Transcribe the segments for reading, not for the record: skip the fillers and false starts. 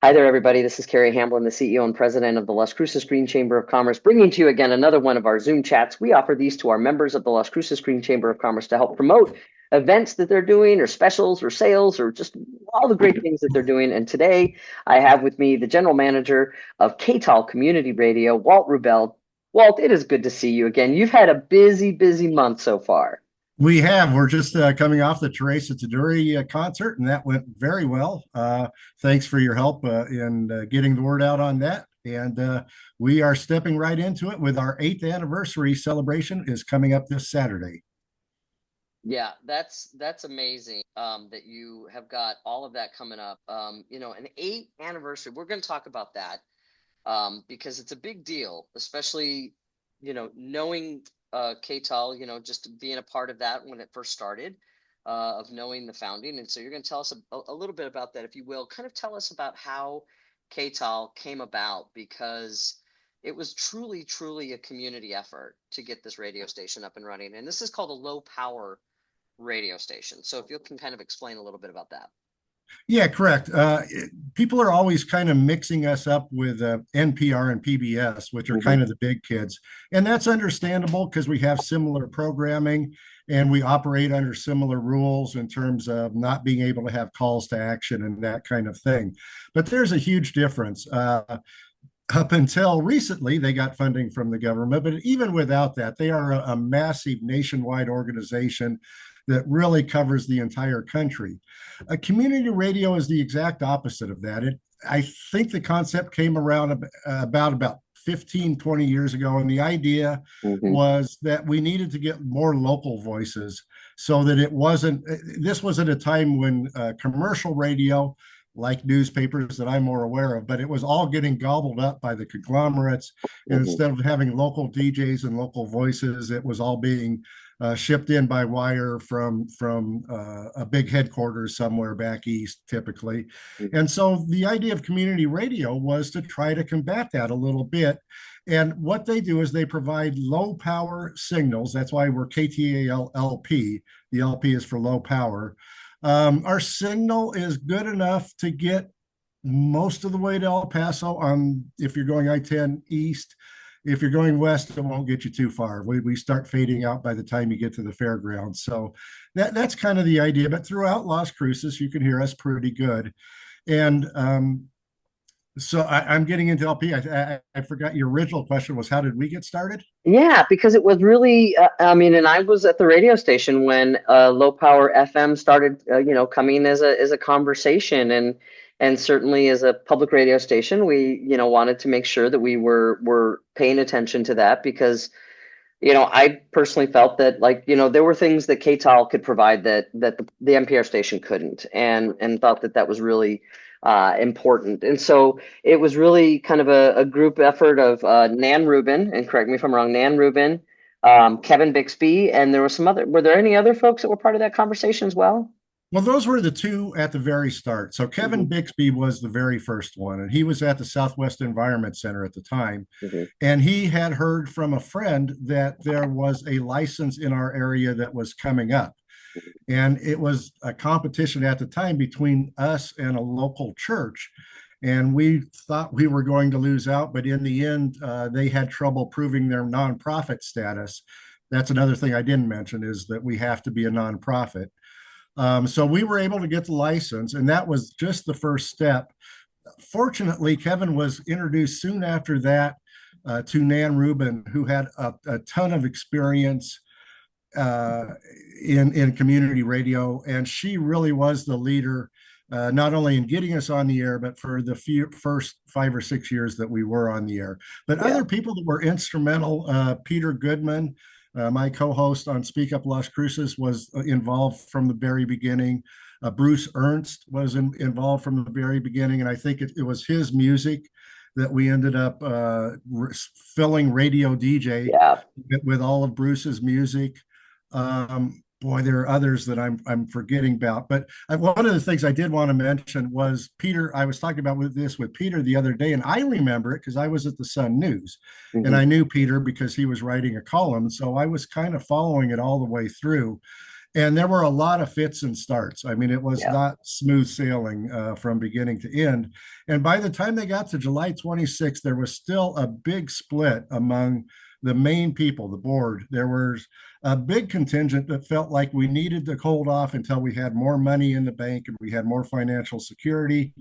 Hi there, everybody. This is Carrie Hamblen, the CEO and President of the Las Cruces Green Chamber of Commerce, bringing to you again another one of our Zoom chats. We offer these to our members of the Las Cruces Green Chamber of Commerce to help promote events that they're doing, or specials, or sales, or just all the great things that they're doing. And today I have with me the General Manager of KTAL Community Radio, Walt Rubel. Walt, it is good to see you again. You've had a busy, busy month so far. We have. We're just coming off the Teresa Taduri concert, and that went very well. Thanks for your help in getting the word out on that. And we are stepping right into it with our 8th anniversary celebration is coming up this Saturday. Yeah, that's amazing that you have got all of that coming up. An 8th anniversary. We're going to talk about that because it's a big deal, especially knowing KTAL, just being a part of that when it first started, of knowing the founding. And so you're going to tell us a little bit about that, if you will. Kind of tell us about how KTAL came about, because it was truly, truly a community effort to get this radio station up and running. And this is called a low power radio station. So if you can kind of explain a little bit about that. Yeah, correct. People are always kind of mixing us up with NPR and PBS, which are kind of the big kids. And that's understandable because we have similar programming and we operate under similar rules in terms of not being able to have calls to action and that kind of thing. But there's a huge difference. Up until recently, they got funding from the government, but even without that, they are a massive nationwide organization that really covers the entire country. A community radio is the exact opposite of that. I think the concept came around about 15, 20 years ago, and the idea was that we needed to get more local voices so that this wasn't a time when commercial radio, like newspapers that I'm more aware of, but it was all getting gobbled up by the conglomerates. And instead of having local DJs and local voices, it was all being shipped in by wire from a big headquarters somewhere back east, typically. And so the idea of community radio was to try to combat that a little bit. And what they do is they provide low power signals. That's why we're KTAL LP. The LP is for low power. Our signal is good enough to get most of the way to El Paso if you're going I-10 east. If you're going west, it won't get you too far. We start fading out by the time you get to the fairgrounds. So that's kind of the idea. But throughout Las Cruces, you can hear us pretty good. And so I'm getting into LP. I forgot your original question was, how did we get started? Yeah, because it was really, and I was at the radio station when low power FM started, coming as a conversation, and certainly as a public radio station, we, wanted to make sure that we were paying attention to that, because, I personally felt that, there were things that KTAL could provide that the NPR station couldn't, and thought that was really important. And so it was really kind of a group effort of Nan Rubin, and correct me if I'm wrong, Nan Rubin, Kevin Bixby, and were there any other folks that were part of that conversation as well? Well, those were the two at the very start. So Kevin Bixby was the very first one, and he was at the Southwest Environment Center at the time. And he had heard from a friend that there was a license in our area that was coming up. And it was a competition at the time between us and a local church. And we thought we were going to lose out, but in the end, they had trouble proving their nonprofit status. That's another thing I didn't mention, is that we have to be a nonprofit. So we were able to get the license, and that was just the first step. Fortunately, Kevin was introduced soon after that to Nan Rubin, who had a ton of experience in community radio, and she really was the leader, not only in getting us on the air, but for the first 5 or 6 years that we were on the air. But other people that were instrumental, Peter Goodman, my co-host on Speak Up Las Cruces, was involved from the very beginning. Bruce Ernst was involved from the very beginning, and I think it was his music that we ended up filling Radio DJ with all of Bruce's music. Boy, there are others that I'm forgetting about. But one of the things I did want to mention was Peter. I was talking about with Peter the other day, and I remember it because I was at the Sun News, and I knew Peter because he was writing a column. So I was kind of following it all the way through. And there were a lot of fits and starts. I mean, it was Yeah. not smooth sailing from beginning to end. And by the time they got to July 26th, there was still a big split among the main people, the board. There was a big contingent that felt like we needed to hold off until we had more money in the bank and we had more financial security.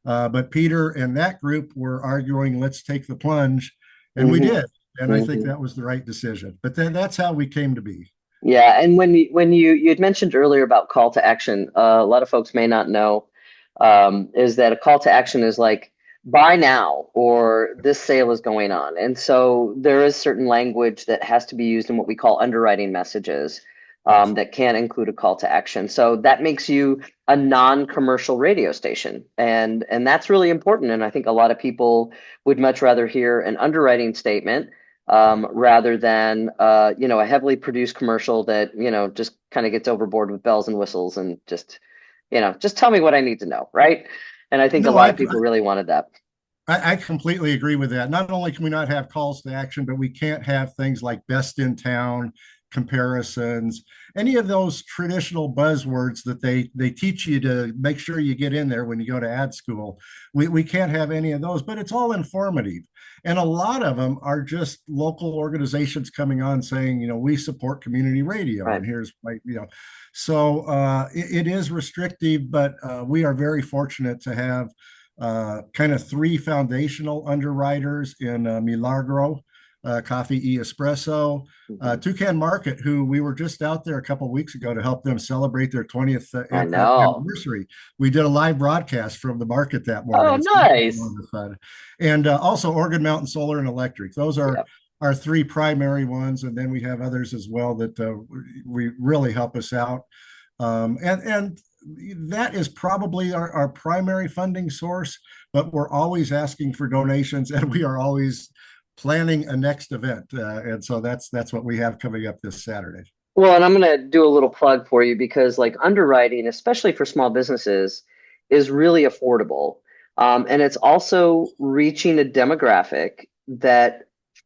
But Peter and that group were arguing, let's take the plunge. And we Hmm. did. And I think Hmm. that was the right decision. But then that's how we came to be. Yeah, and when you had mentioned earlier about call to action, a lot of folks may not know is that a call to action is like buy now or this sale is going on, and so there is certain language that has to be used in what we call underwriting messages Yes. that can include a call to action. So that makes you a non-commercial radio station, and that's really important. And I think a lot of people would much rather hear an underwriting statement rather than a heavily produced commercial that just kind of gets overboard with bells and whistles and just tell me what I need to know, right? And I think a No, lot of people really wanted that. I completely agree with that. Not only can we not have calls to action, but we can't have things like best in town, comparisons, any of those traditional buzzwords that they teach you to make sure you get in there when you go to ad school. We can't have any of those, but it's all informative. And a lot of them are just local organizations coming on saying, we support community radio, Right. and here's why. So it is restrictive, but we are very fortunate to have kind of three foundational underwriters in Milagro, Coffee e Espresso, Hmm. Toucan Market, who we were just out there a couple of weeks ago to help them celebrate their 20th I know. anniversary. We did a live broadcast from the market that morning. Oh, It's been a nice. lot of fun. And also Oregon Mountain Solar and Electric. Those are Yeah. our three primary ones, and then we have others as well that we really help us out. And that is probably our primary funding source, but we're always asking for donations and we are always planning a next event. And so that's what we have coming up this Saturday. Well, and I'm going to do a little plug for you because, like, underwriting, especially for small businesses, is really affordable. And it's also reaching a demographic that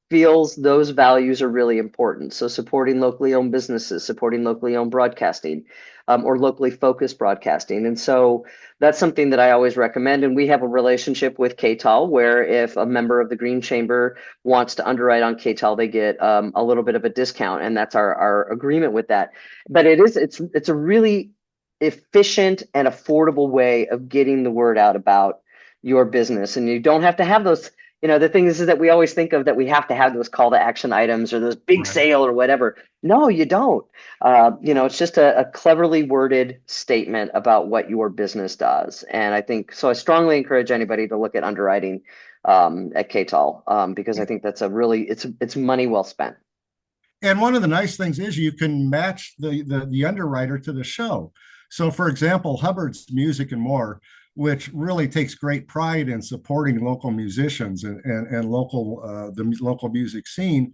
feels those values are really important. So, supporting locally owned businesses, supporting locally owned broadcasting, or locally focused broadcasting. And so, that's something that I always recommend. And we have a relationship with KTAL where if a member of the Green Chamber wants to underwrite on KTEL, they get a little bit of a discount, and that's our agreement with that. But it's a really efficient and affordable way of getting the word out about your business, and you don't have to have those. The thing is that we always think of that we have to have those call to action items or those big Right. sale or whatever. No, you don't. It's just a cleverly worded statement about what your business does, and I think so. I strongly encourage anybody to look at underwriting at KTAL because I think that's a really it's money well spent. And one of the nice things is you can match the underwriter to the show. So, for example, Hubbard's Music and More, which really takes great pride in supporting local musicians and the local music scene,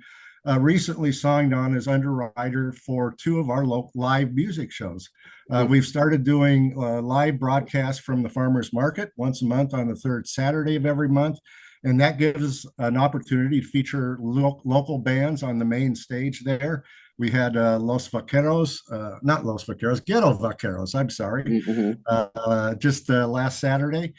recently signed on as underwriter for two of our live music shows. Mhm. We've started doing live broadcasts from the farmers market once a month on the third Saturday of every month. And that gives an opportunity to feature local bands on the main stage there. We had Los Vaqueros, not Los Vaqueros, Ghetto Vaqueros, I'm sorry, Mhm. just last Saturday.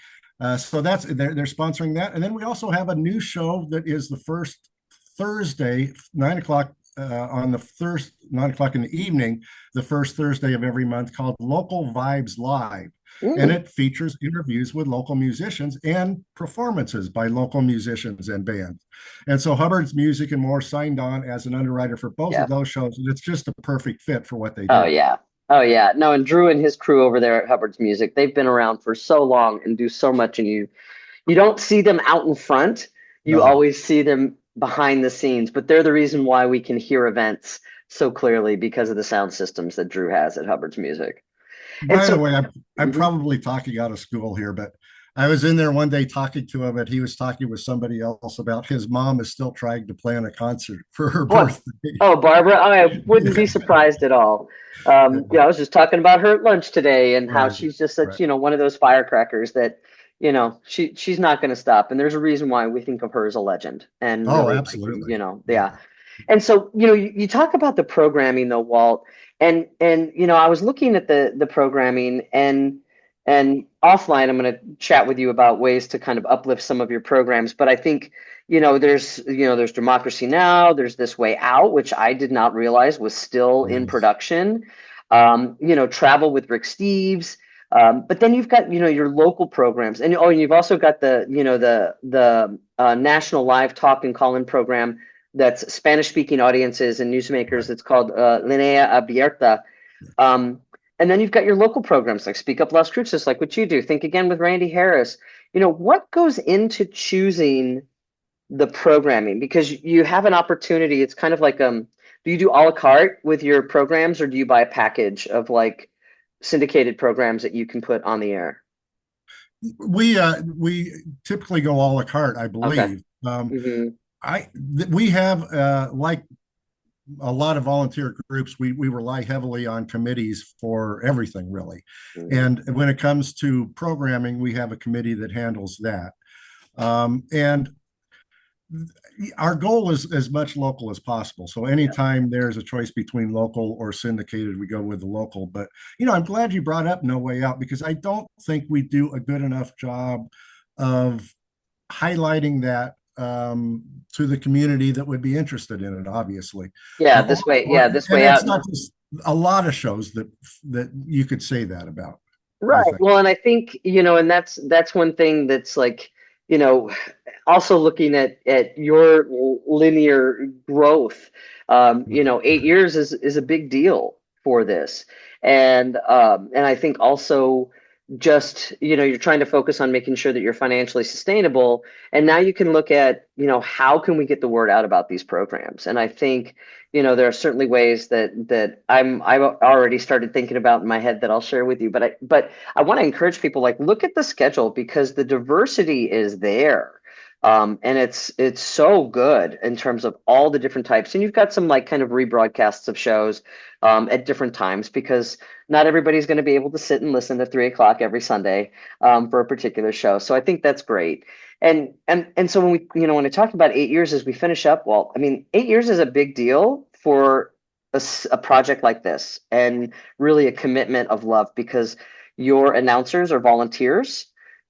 So they're sponsoring that. And then we also have a new show that is the first Thursday, 9 o'clock on the first 9 o'clock in the evening, the first Thursday of every month, called Local Vibes Live. And Mm. it features interviews with local musicians and performances by local musicians and bands. And so Hubbard's Music and More signed on as an underwriter for both of Yeah. those shows. And it's just a perfect fit for what they Oh do. yeah. Oh yeah. No, and Drew and his crew over there at Hubbard's Music, they've been around for so long and do so much, and you don't see them out in front. You No. always see them behind the scenes, but they're the reason why we can hear events so clearly because of the sound systems that Drew has at Hubbard's Music. And By the so, way, I'm mhm. probably talking out of school here, but I was in there one day talking to him, and he was talking with somebody else about his mom is still trying to plan a concert for her What? birthday. Oh, Barbara, I wouldn't be Yeah. surprised at all. I was just talking about her at lunch today and how Right, she's just such, right. one of those firecrackers that, she's not going to stop. And there's a reason why we think of her as a legend and Oh, really like, absolutely. yeah. Yeah. And so, you talk about the programming though, Walt. And I was looking at the programming, and offline I'm going to chat with you about ways to kind of uplift some of your programs. But I think, there's Democracy Now, there's This Way Out, which I did not realize was still in Yes. production. Travel with Rick Steves. But then you've got, your local programs, and you've also got the national live talk and call-in program that's Spanish speaking audiences and newsmakers. Right. It's called Linea Abierta. Um, and then you've got your local programs like Speak Up Las Cruces, like what you do. Think Again with Randy Harris. What goes into choosing the programming? Because you have an opportunity. It's kind of like, do you do a la carte with your programs, or do you buy a package of like syndicated programs that you can put on the air? We typically go a la carte, I Okay. believe. Hmm. We have like a lot of volunteer groups, we rely heavily on committees for everything, really. Hmm. And when it comes to programming, we have a committee that handles that. And our goal is as much local as possible. So Yeah. anytime there's a choice between local or syndicated, we go with the local. But I'm glad you brought up No Way Out, because I don't think we do a good enough job of highlighting that to the community that would be interested in it, obviously. Yeah, this way. Yeah, this And way out. it's not just a lot of shows that you could say that about, I Right. think. Well, and I think, and that's one thing that's like, you know, also looking at your linear growth. 8 years is a big deal for this. And I think also just, you're trying to focus on making sure that you're financially sustainable. And now you can look at, how can we get the word out about these programs? And I think, there are certainly ways that I've already started thinking about in my head that I'll share with you. But I want to encourage people, like, look at the schedule, because the diversity is there. And it's so good in terms of all the different types. And you've got some like kind of rebroadcasts of shows at different times, because not everybody's going to be able to sit and listen at 3 o'clock every Sunday for a particular show. So I think that's great. And so when I talk about 8 years as we finish up, well, I mean, 8 years is a big deal for a project like this, and really a commitment of love, because your announcers are volunteers,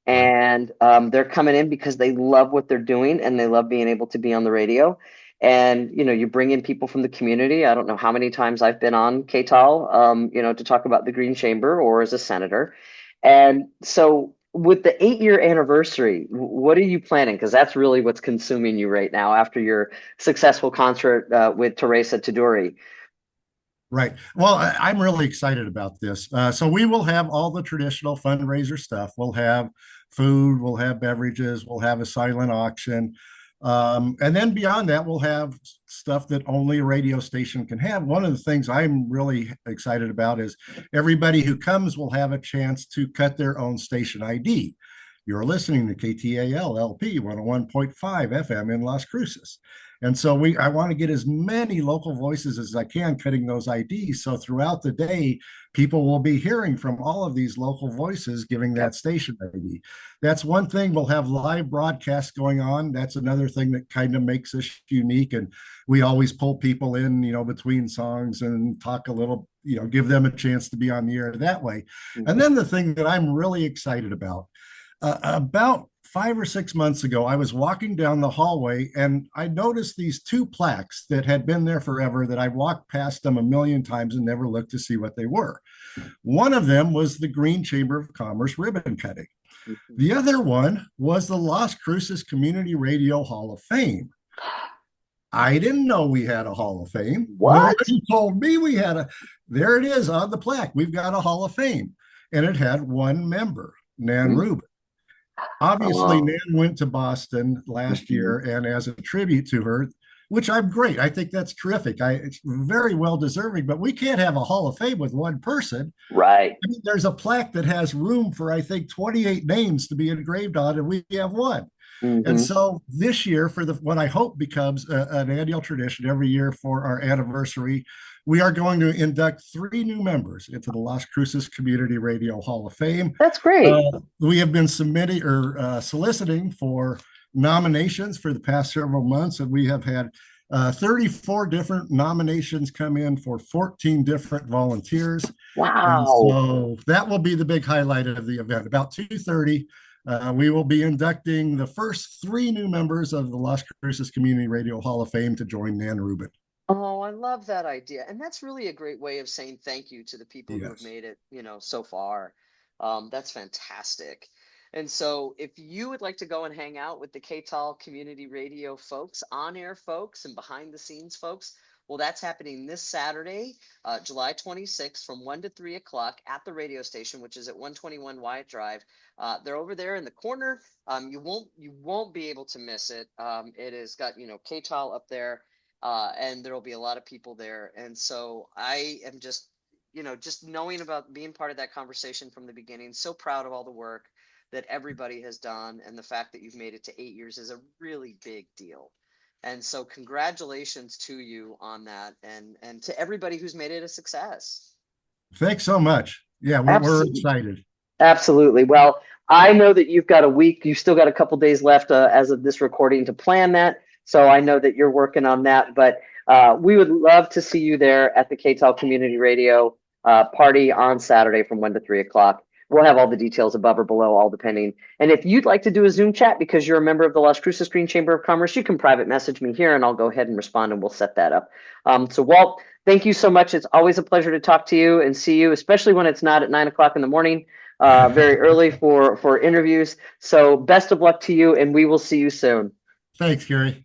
Right. and they're coming in because they love what they're doing and they love being able to be on the radio. And you bring in people from the community. I don't know how many times I've been on KTAL, to talk about the Green Chamber or as a senator. And so, with the 8 year anniversary, what are you planning? Because that's really what's consuming you right now after your successful concert with Teresa Taduri. Right. Well, I'm really excited about this. So we will have all the traditional fundraiser stuff. We'll have food, we'll have beverages, we'll have a silent auction. And then beyond that, we'll have stuff that only a radio station can have. One of the things I'm really excited about is everybody who comes will have a chance to cut their own station ID. You're listening to KTAL LP 101.5 FM in Las Cruces. And so I want to get as many local voices as I can cutting those IDs. So throughout the day, people will be hearing from all of these local voices giving that Yep. station ID. That's one thing. We'll have live broadcasts going on. That's another thing that kind of makes us unique. And we always pull people in, between songs and talk a little, give them a chance to be on the air that way. And Mhm. then the thing that I'm really excited about 5 or 6 months ago, I was walking down the hallway and I noticed these two plaques that had been there forever, that I walked past them a million times and never looked to see what they were. One of them was the Green Chamber of Commerce ribbon cutting. Mhm. The other one was the Las Cruces Community Radio Hall of Fame. I didn't know we had a Hall of Fame. What? Nobody told me we had a. There it is on the plaque. We've got a Hall of Fame. And it had one member, Nan Mhm. Rubel. Obviously, Oh. Nan went to Boston last Mhm. year, and as a tribute to her, which I'm great. I think that's terrific. It's very well deserving, but we can't have a Hall of Fame with one person. Right. I mean, there's a plaque that has room for, I think, 28 names to be engraved on, and we have one. And Hmm. so this year, for what I hope becomes an annual tradition every year for our anniversary, we are going to induct 3 new members into the Las Cruces Community Radio Hall of Fame. That's great. We have been submitting or soliciting for nominations for the past several months, and we have had 34 different nominations come in for 14 different volunteers. And Wow. so that will be the big highlight of the event. About 2:30, we will be inducting the first three new members of the Las Cruces Community Radio Hall of Fame to join Nan Rubin. Oh, I love that idea. And that's really a great way of saying thank you to the people who have Yes. made it, so far. That's fantastic. And so if you would like to go and hang out with the KTAL Community Radio folks, on-air folks, and behind-the-scenes folks, well, that's happening this Saturday, July 26th from 1 to 3 o'clock at the radio station, which is at 121 Wyatt Drive. They're over there in the corner. You won't be able to miss it. It has got, KTAL up there, and there will be a lot of people there. And so I am just knowing about being part of that conversation from the beginning, so proud of all the work that everybody has done. And the fact that you've made it to 8 years is a really big deal. And so congratulations to you on that, and to everybody who's made it a success. Thanks so much. Yeah, we're Absolutely. excited. Absolutely. Well, I know that you've got a week. You've still got a couple days left as of this recording to plan that. So I know that you're working on that. But we would love to see you there at the KTAL Community Radio party on Saturday from 1 to 3 o'clock. We'll have all the details above or below, all depending. And if you'd like to do a Zoom chat because you're a member of the Las Cruces Green Chamber of Commerce, you can private message me here and I'll go ahead and respond and we'll set that up. So, Walt, thank you so much. It's always a pleasure to talk to you and see you, especially when it's not at 9 o'clock in the morning, very early for interviews. So best of luck to you, and we will see you soon. Thanks, Gary.